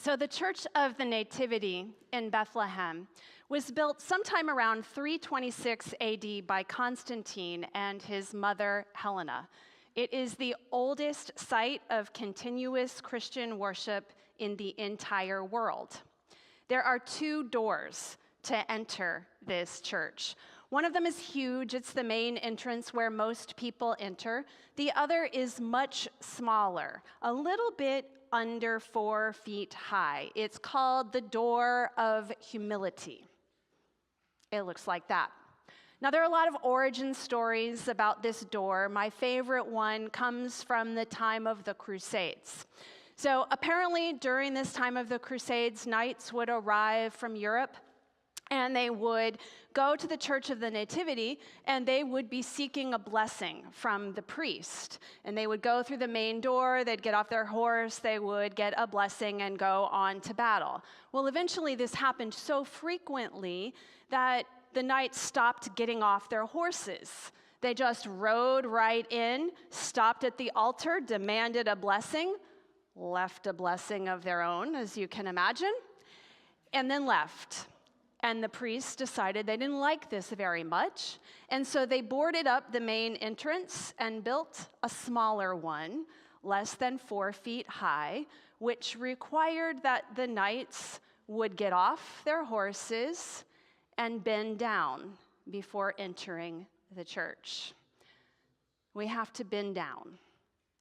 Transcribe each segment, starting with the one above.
So the Church of the Nativity in Bethlehem was built sometime around 326 AD by Constantine and his mother Helena. It is the oldest site of continuous Christian worship in the entire world. There are 2 doors to enter this church. One of them is huge. It's the main entrance where most people enter. The other is much smaller, a little bit under 4 feet high. It's called the Door of Humility. It looks like that. Now, there are a lot of origin stories about this door. My favorite one comes from the time of the Crusades. So apparently, during this time of the Crusades, knights would arrive from Europe, and they would go to the Church of the Nativity, and they would be seeking a blessing from the priest. And they would go through the main door, they'd get off their horse, they would get a blessing and go on to battle. Well, eventually this happened so frequently that the knights stopped getting off their horses. They just rode right in, stopped at the altar, demanded a blessing, left a blessing of their own, as you can imagine, and then left. And the priests decided they didn't like this very much, and so they boarded up the main entrance and built a smaller one, less than 4 feet high, which required that the knights would get off their horses and bend down before entering the church. We have to bend down.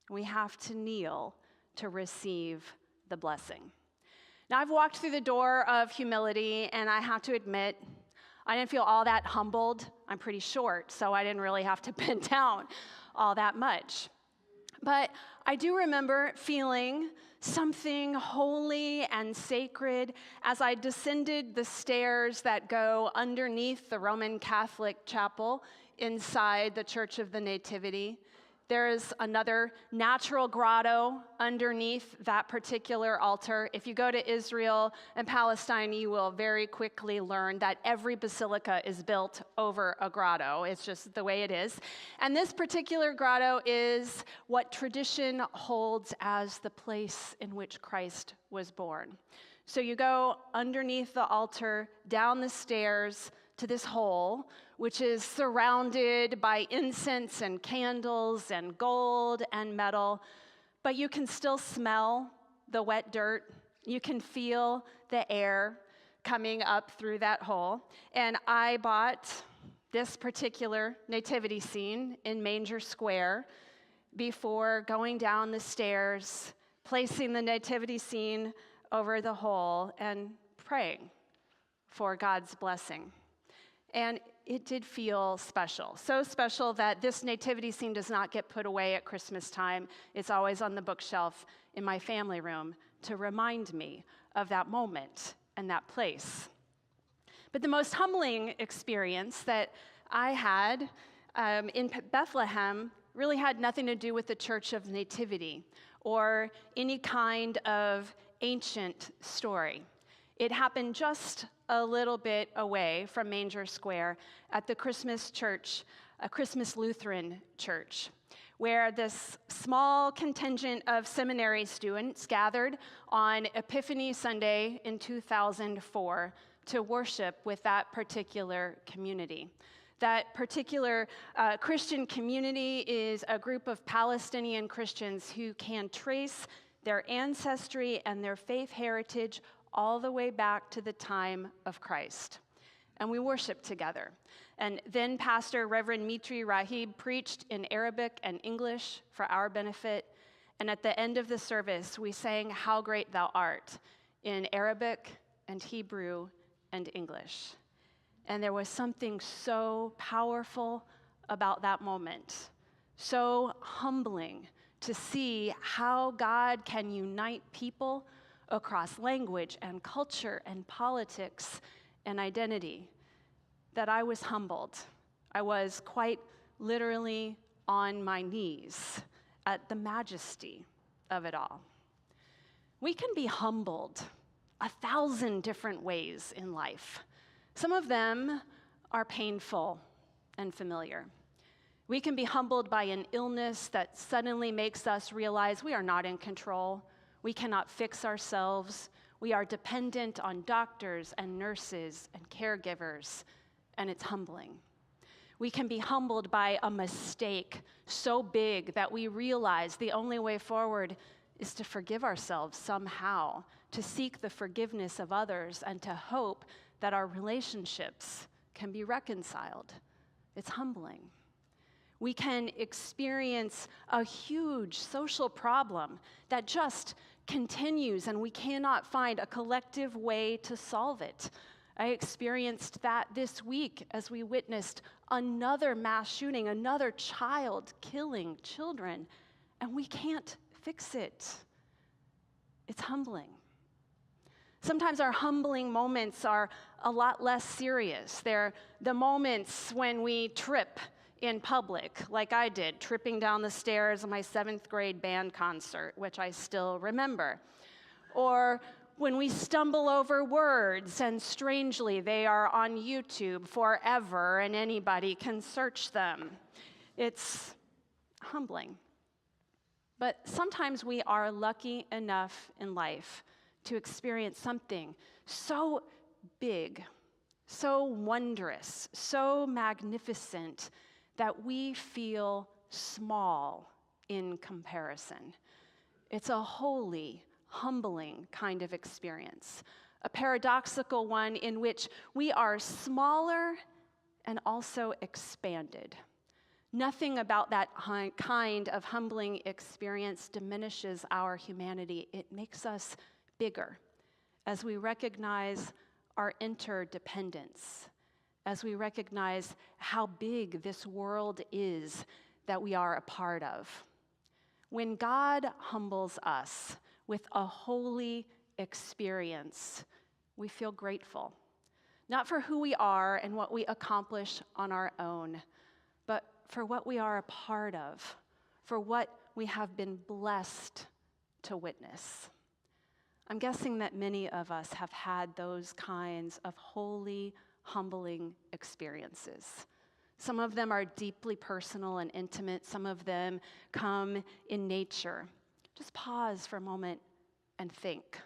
We have to kneel to receive the blessing. Now, I've walked through the door of humility, and I have to admit, I didn't feel all that humbled. I'm pretty short, so I didn't really have to bend down all that much. But I do remember feeling something holy and sacred as I descended the stairs that go underneath the Roman Catholic chapel inside the Church of the Nativity. There is another natural grotto underneath that particular altar. If you go to Israel and Palestine, you will very quickly learn that every basilica is built over a grotto. It's just the way it is. And this particular grotto is what tradition holds as the place in which Christ was born. So you go underneath the altar, down the stairs to this hole, which is surrounded by incense and candles and gold and metal, but you can still smell the wet dirt. You can feel the air coming up through that hole. And I bought this particular nativity scene in Manger Square before going down the stairs, placing the nativity scene over the hole and praying for God's blessing. And it did feel special, so special that this nativity scene does not get put away at Christmas time. It's always on the bookshelf in my family room to remind me of that moment and that place. But the most humbling experience that I had in Bethlehem really had nothing to do with the Church of Nativity or any kind of ancient story. It happened just a little bit away from Manger Square at the Christmas church, a Christmas Lutheran church, where this small contingent of seminary students gathered on Epiphany Sunday in 2004 to worship with that particular community. That particular Christian community is a group of Palestinian Christians who can trace their ancestry and their faith heritage all the way back to the time of Christ. And we worshiped together. And then Pastor Reverend Mitri Rahib preached in Arabic and English for our benefit. And at the end of the service, we sang "How Great Thou Art" in Arabic and Hebrew and English. And there was something so powerful about that moment, so humbling to see how God can unite people across language and culture and politics and identity, that I was humbled. I was quite literally on my knees at the majesty of it all. We can be humbled 1,000 different ways in life. Some of them are painful and familiar. We can be humbled by an illness that suddenly makes us realize we are not in control. We cannot fix ourselves. We are dependent on doctors and nurses and caregivers, and it's humbling. We can be humbled by a mistake so big that we realize the only way forward is to forgive ourselves somehow, to seek the forgiveness of others, and to hope that our relationships can be reconciled. It's humbling. We can experience a huge social problem that just continues, and we cannot find a collective way to solve it. I experienced that this week as we witnessed another mass shooting, another child killing children, and we can't fix it. It's humbling. Sometimes our humbling moments are a lot less serious. They're the moments when we trip in public, like I did, tripping down the stairs of my 7th grade band concert, which I still remember. Or when we stumble over words, and strangely, they are on YouTube forever, and anybody can search them. It's humbling. But sometimes we are lucky enough in life to experience something so big, so wondrous, so magnificent that we feel small in comparison. It's a holy, humbling kind of experience, a paradoxical one in which we are smaller and also expanded. Nothing about that kind of humbling experience diminishes our humanity. It makes us bigger as we recognize our interdependence, as we recognize how big this world is that we are a part of. When God humbles us with a holy experience, we feel grateful, not for who we are and what we accomplish on our own, but for what we are a part of, for what we have been blessed to witness. I'm guessing that many of us have had those kinds of holy, humbling experiences. Some of them are deeply personal and intimate. Some of them come in nature. Just pause for a moment and think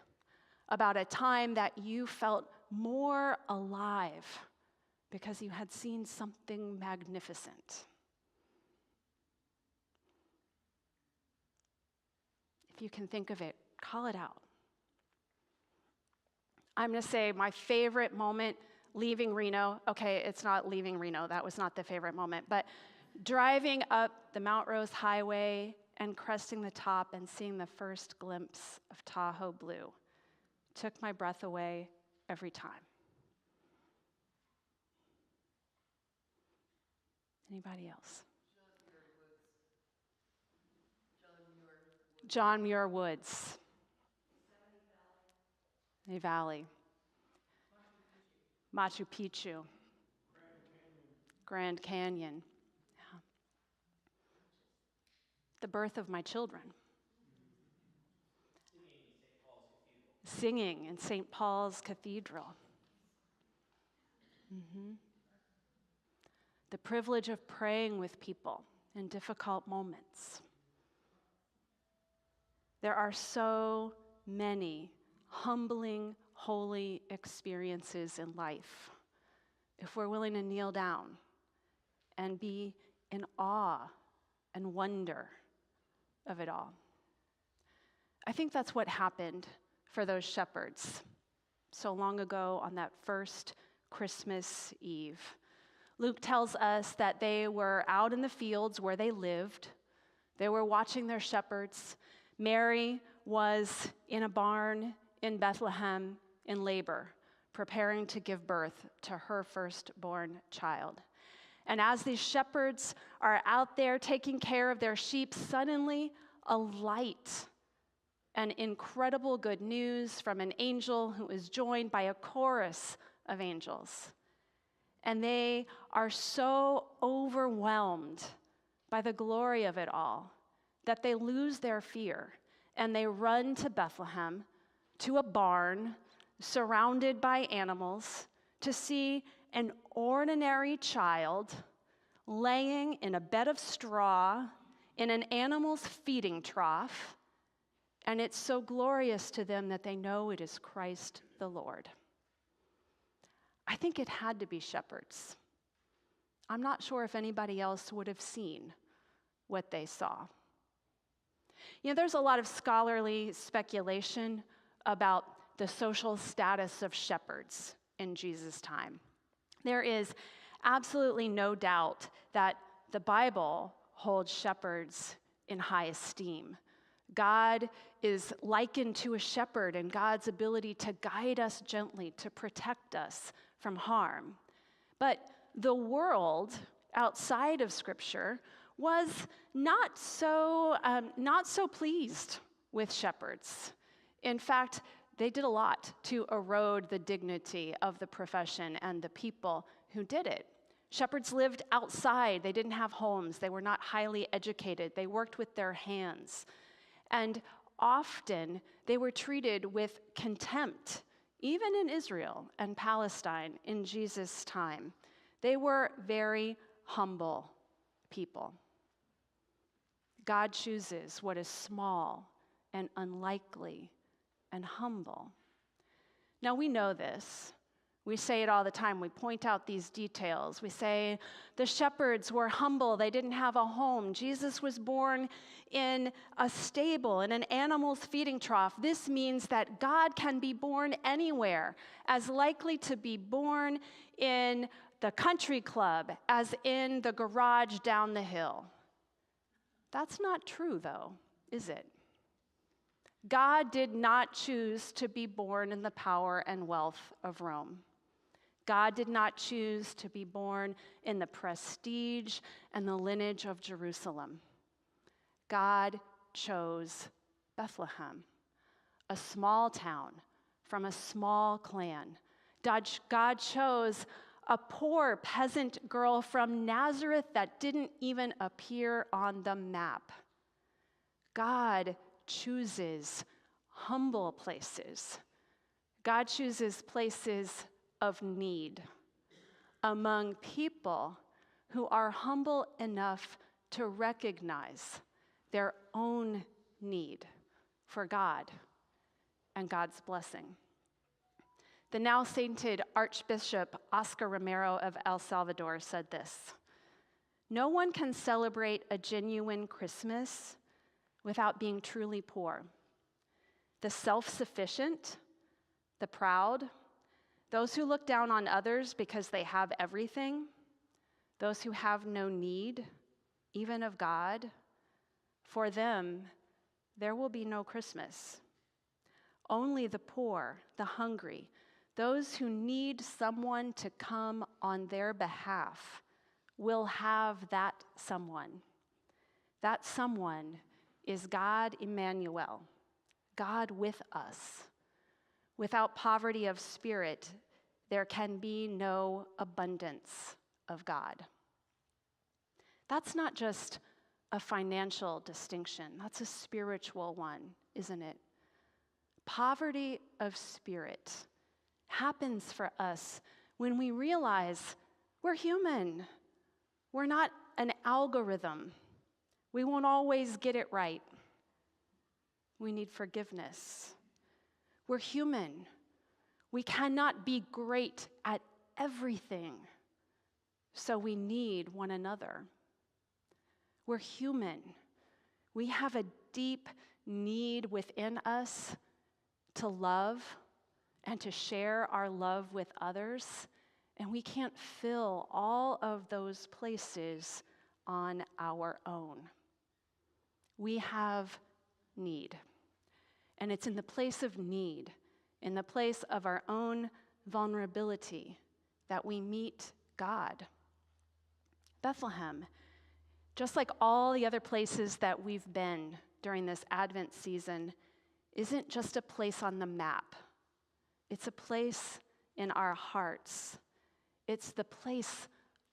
about a time that you felt more alive because you had seen something magnificent. If you can think of it, call it out. I'm going to say my favorite moment leaving Reno. Okay, it's not leaving Reno. That was not the favorite moment. But driving up the Mount Rose Highway and cresting the top and seeing the first glimpse of Tahoe blue took my breath away every time. Anybody else? John Muir Woods. A valley. Machu Picchu. Grand Canyon. Yeah. The birth of my children. Singing in St. Paul's Cathedral. The privilege of praying with people in difficult moments. There are so many humbling, holy experiences in life if we're willing to kneel down and be in awe and wonder of it all. I think that's what happened for those shepherds so long ago on that first Christmas Eve. Luke tells us that they were out in the fields where they lived. They were watching their shepherds. Mary was in a barn in Bethlehem in labor, preparing to give birth to her firstborn child. And as these shepherds are out there taking care of their sheep, suddenly a light and incredible good news from an angel who is joined by a chorus of angels. And they are so overwhelmed by the glory of it all that they lose their fear and they run to Bethlehem, to a barn surrounded by animals, to see an ordinary child laying in a bed of straw in an animal's feeding trough, and it's so glorious to them that they know it is Christ the Lord. I think it had to be shepherds. I'm not sure if anybody else would have seen what they saw. You know, there's a lot of scholarly speculation about the social status of shepherds in Jesus' time. There is absolutely no doubt that the Bible holds shepherds in high esteem. God is likened to a shepherd in God's ability to guide us gently, to protect us from harm. But the world outside of Scripture was not so pleased with shepherds. In fact, they did a lot to erode the dignity of the profession and the people who did it. Shepherds lived outside. They didn't have homes. They were not highly educated. They worked with their hands. And often they were treated with contempt, even in Israel and Palestine in Jesus' time. They were very humble people. God chooses what is small and unlikely and humble. Now we know this. We say it all the time. We point out these details. We say the shepherds were humble. They didn't have a home. Jesus was born in a stable, in an animal's feeding trough. This means that God can be born anywhere, as likely to be born in the country club as in the garage down the hill. That's not true, though, is it? God did not choose to be born in the power and wealth of Rome. God did not choose to be born in the prestige and the lineage of Jerusalem. God chose Bethlehem, a small town from a small clan. God chose a poor peasant girl from Nazareth that didn't even appear on the map. God chooses humble places. God chooses places of need among people who are humble enough to recognize their own need for God and God's blessing. The now sainted Archbishop Oscar Romero of El Salvador said this: "No one can celebrate a genuine Christmas without being truly poor. The self-sufficient, the proud, those who look down on others because they have everything, those who have no need, even of God, for them, there will be no Christmas. Only the poor, the hungry, those who need someone to come on their behalf will have that someone. That someone is God Emmanuel, God with us. Without poverty of spirit, there can be no abundance of God." That's not just a financial distinction, that's a spiritual one, isn't it? Poverty of spirit happens for us when we realize we're human. We're not an algorithm. We won't always get it right. We need forgiveness. We're human. We cannot be great at everything, so we need one another. We're human. We have a deep need within us to love and to share our love with others, and we can't fill all of those places on our own. We have need. And it's in the place of need, in the place of our own vulnerability, that we meet God. Bethlehem, just like all the other places that we've been during this Advent season, isn't just a place on the map. It's a place in our hearts. It's the place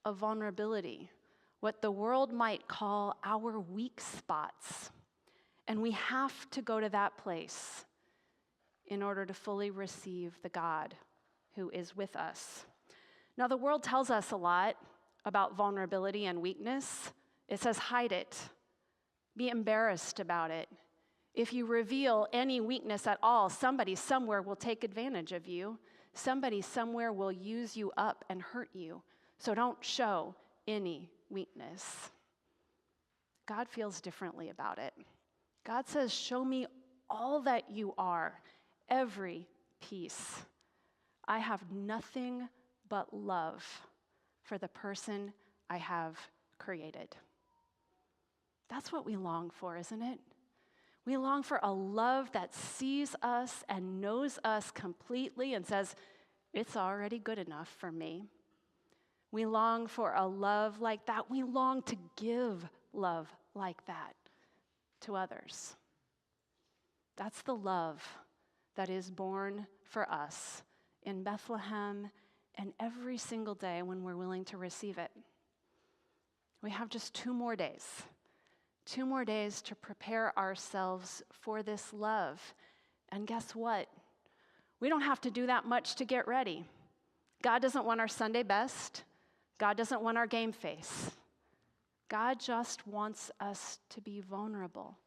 of vulnerability, what the world might call our weak spots. And we have to go to that place in order to fully receive the God who is with us. Now, the world tells us a lot about vulnerability and weakness. It says, hide it, be embarrassed about it. If you reveal any weakness at all, somebody somewhere will take advantage of you. Somebody somewhere will use you up and hurt you. So don't show any weakness. God feels differently about it. God says, show me all that you are, every piece. I have nothing but love for the person I have created. That's what we long for, isn't it? We long for a love that sees us and knows us completely and says, it's already good enough for me. We long for a love like that. We long to give love like that to others. That's the love that is born for us in Bethlehem and every single day when we're willing to receive it. We have just 2 more days. 2 more days to prepare ourselves for this love. And guess what? We don't have to do that much to get ready. God doesn't want our Sunday best. God doesn't want our game face. God just wants us to be vulnerable,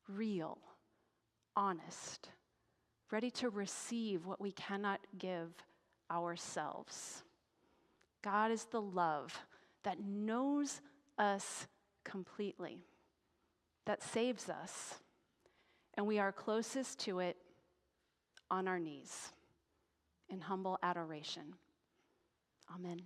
real, honest, ready to receive what we cannot give ourselves. God is the love that knows us completely, that saves us, and we are closest to it on our knees in humble adoration. Amen.